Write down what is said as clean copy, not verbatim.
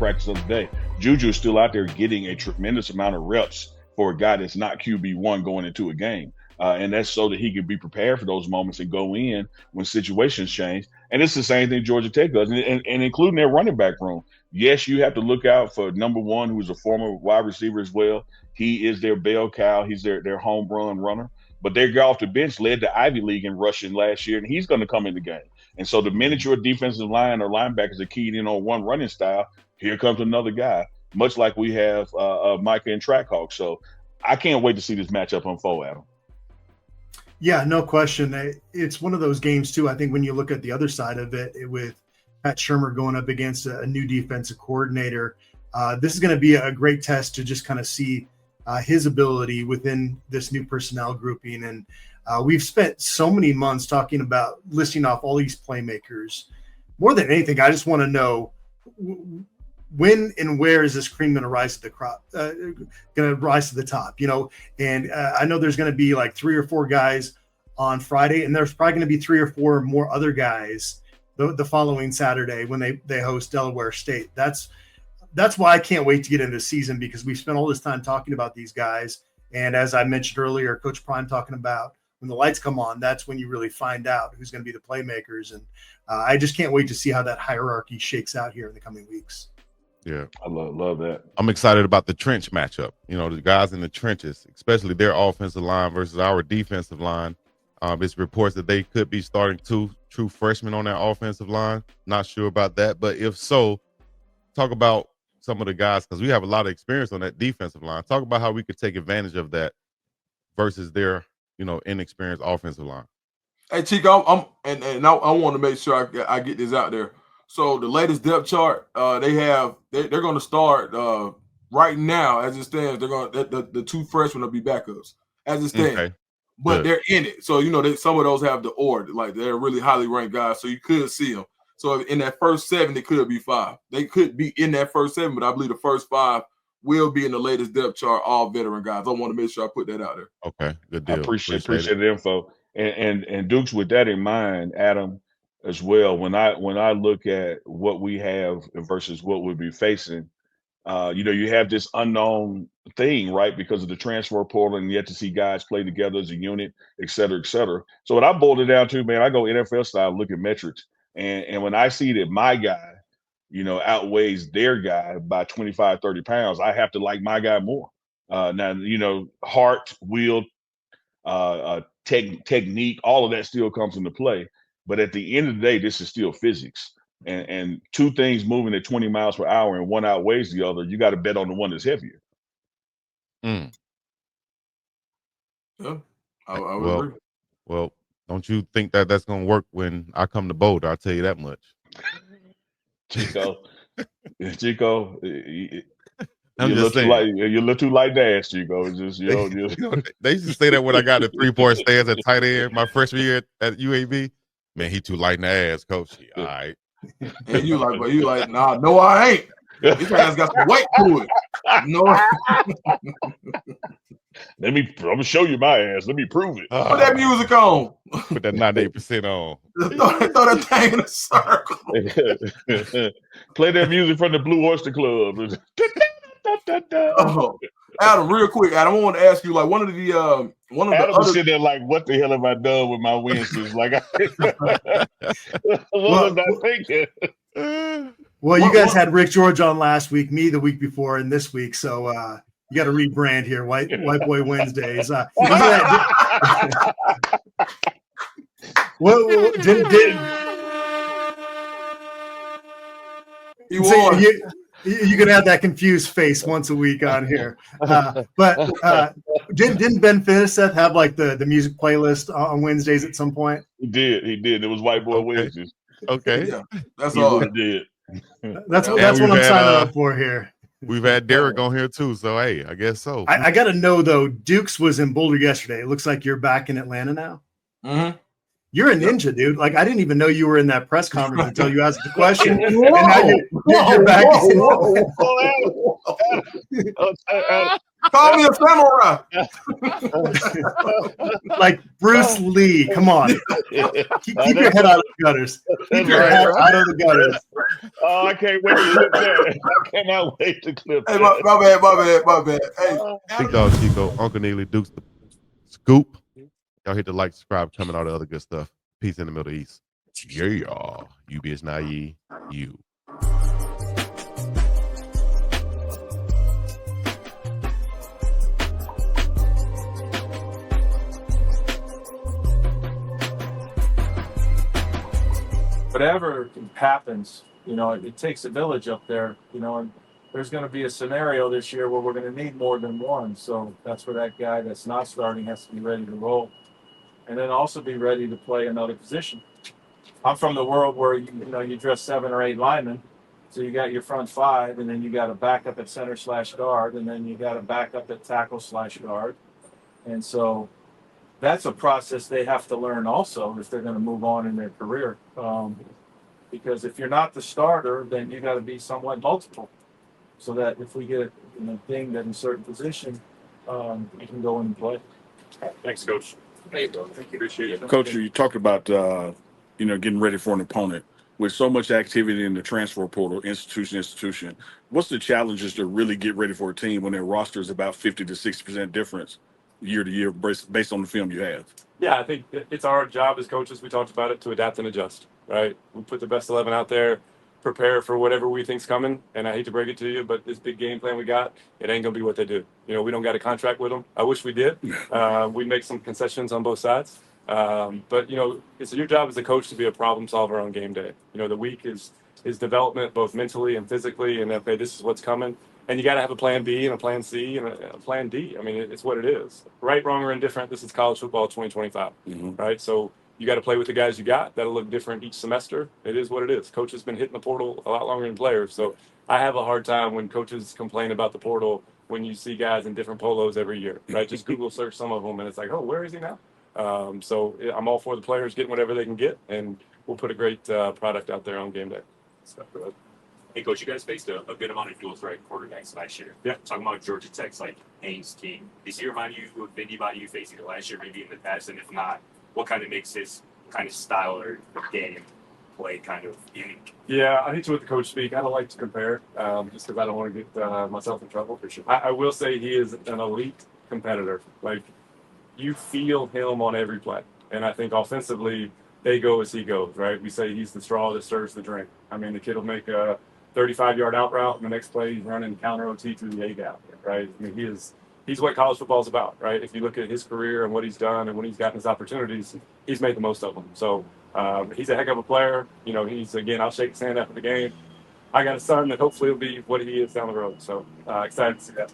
practice of the day. Juju is still out there getting a tremendous amount of reps for a guy that's not QB1 going into a game. And that's so that he can be prepared for those moments and go in when situations change. And it's the same thing Georgia Tech does, and including their running back room. Yes, you have to look out for number one, who's a former wide receiver as well. He is their bell cow. He's their home run runner. But their guy off the bench led the Ivy League in rushing last year, and he's going to come in the game. And so the minute your defensive line or linebackers are keyed in on one running style, here comes another guy, much like we have Micah and Trackhawk. So I can't wait to see this matchup unfold, Adam. Yeah, no question. It's one of those games, too, I think, when you look at the other side of it, with Pat Shurmur going up against a new defensive coordinator, this is going to be a great test to just kind of see his ability within this new personnel grouping. And we've spent so many months talking about listing off all these playmakers. More than anything, I just want to know when and where is this cream going to rise to the crop? Going to rise to the top, you know? And I know there's going to be like 3 or 4 guys on Friday, and there's probably going to be 3 or 4 more other guys the following Saturday when they host Delaware State. That's why I can't wait to get into the season, because we spent all this time talking about these guys. And as I mentioned earlier, Coach Prime talking about when the lights come on, that's when you really find out who's going to be the playmakers. And I just can't wait to see how that hierarchy shakes out here in the coming weeks. Yeah, I love that. I'm excited about the trench matchup. You know, the guys in the trenches, especially their offensive line versus our defensive line. It's reports that they could be starting 2 true freshmen on that offensive line. Not sure about that, but if so, talk about some of the guys, because we have a lot of experience on that defensive line. Talk about how we could take advantage of that versus their, inexperienced offensive line. Hey, Chico, I want to make sure I get this out there. So the latest depth chart, they're going to start right now as it stands. They're going the 2 freshmen will be backups as it stands, okay. But they're in it. So some of those have the order, like they're really highly ranked guys. So you could see them. So in that first 7, it could be 5. They could be in that first 7, but I believe the first 5 will be in the latest depth chart, all veteran guys. I want to make sure I put that out there. Okay, good deal. I appreciate the info. And Dukes, with that in mind, Adam, as well, when I look at what we have versus what we'll be facing, you have this unknown thing, right? Because of the transfer portal, and yet to see guys play together as a unit, et cetera, et cetera. So what I boiled it down to, man, I go NFL style, look at metrics. And when I see that my guy, outweighs their guy by 25, 30 pounds, I have to like my guy more. Now, heart, will, technique, all of that still comes into play. But at the end of the day, this is still physics. And 2 things moving at 20 miles per hour and one outweighs the other, you got to bet on the one that's heavier. Yeah, I would agree. Well, don't you think that that's going to work when I come to Boulder? I'll tell you that much. Chico, you're I'm a just saying. you're a little too light to ask, Chico. It's just, They used to say that when I got the 3-point stance at tight end my freshman year at UAB. Man, he too light in the ass, coach. All right. And you like, nah, no, I ain't. This guy's got some weight to it. No. I'm gonna show you my ass. Let me prove it. Put that music on. Put that 98% on. throw that thing in a circle. Play that music from the Blue Oyster Club. Adam, real quick, Adam, I want to ask you, like, one of the Adam was sitting there like, what the hell have I done with my Wednesdays? Like, what was I thinking? Well, you guys had Rick George on last week, me the week before, and this week, so you got to rebrand here, White Boy Wednesdays. He won. You can have that confused face once a week on here. But didn't Ben Finnesseth have like the music playlist on Wednesdays at some point? He did. It was White Boy Wednesdays. Okay. Yeah, that's all. He did. That's what I'm signing up for here. We've had Derek on here too, so hey, I guess so. I got to know though. Dukes was in Boulder yesterday. It looks like you're back in Atlanta now. Mm-hmm. You're a ninja, dude. Like, I didn't even know you were in that press conference until you asked the question. And now you're back. Call me a samurai. Like Bruce Lee. Come on. Keep your head out of the gutters. Keep your head out of the gutters. Oh, I can't wait to clip that. I cannot wait to clip Hey, that. my bad. Hey, Big Dog Chico, Uncle Neely, Dukes the Scoop. Y'all hit the like, subscribe, comment, all the other good stuff. Peace in the Middle East. Yeah, you bitch naive, you. Whatever happens, it takes a village up there, and there's going to be a scenario this year where we're going to need more than one. So that's where that guy that's not starting has to be ready to roll, and then also be ready to play another position. I'm from the world where you dress 7 or 8 linemen, so you got your front 5, and then you got a backup at center/guard, and then you got a backup at tackle/guard, and so that's a process they have to learn also if they're going to move on in their career. Because if you're not the starter, then you got to be somewhat multiple, so that if we get dinged in a certain position, you can go in and play. Thanks, Coach. Thank you. Appreciate it. Coach, you talked about getting ready for an opponent. With so much activity in the transfer portal, institution, what's the challenges to really get ready for a team when their roster is about 50 to 60% difference year to year based on the film you have? Yeah, I think it's our job as coaches, we talked about it, to adapt and adjust, right? We put the best 11 out there, prepare for whatever we think's coming. And I hate to break it to you, but this big game plan we got, it ain't going to be what they do. We don't got a contract with them. I wish we did. We make some concessions on both sides. But it's your job as a coach to be a problem solver on game day. The week is development, both mentally and physically, and okay, this is what's coming. And you got to have a plan B and a plan C and a plan D. I mean, it's what it is. Right, wrong, or indifferent, this is college football 2025, right? So you got to play with the guys you got. That'll look different each semester. It is what it is. Coach has been hitting the portal a lot longer than players. So I have a hard time when coaches complain about the portal when you see guys in different polos every year, right? Just Google search some of them, and it's like, oh, where is he now? So I'm all for the players getting whatever they can get, and we'll put a great product out there on game day. So, hey, Coach, you guys faced a good amount of dual threat quarterbacks last year. Yeah. Talking about Georgia Tech's like Haynes King. Does he remind you of anybody you faced either last year, maybe in the past? And if not, what kind of makes his kind of style or game play kind of unique? Yeah, I hate to let the coach speak. I don't like to compare, just because I don't want to get myself in trouble. For sure. I will say he is an elite competitor. Like, you feel him on every play. And I think offensively, they go as he goes, right? We say he's the straw that stirs the drink. I mean, the kid will make a 35-yard out route, and the next play he's running counter OT through the A-gap, right? I mean, he's what college football is about, right? If you look at his career and what he's done and when he's gotten his opportunities, he's made the most of them. So he's a heck of a player. I'll shake his hand after the game. I got a son that hopefully will be what he is down the road. So excited to see that.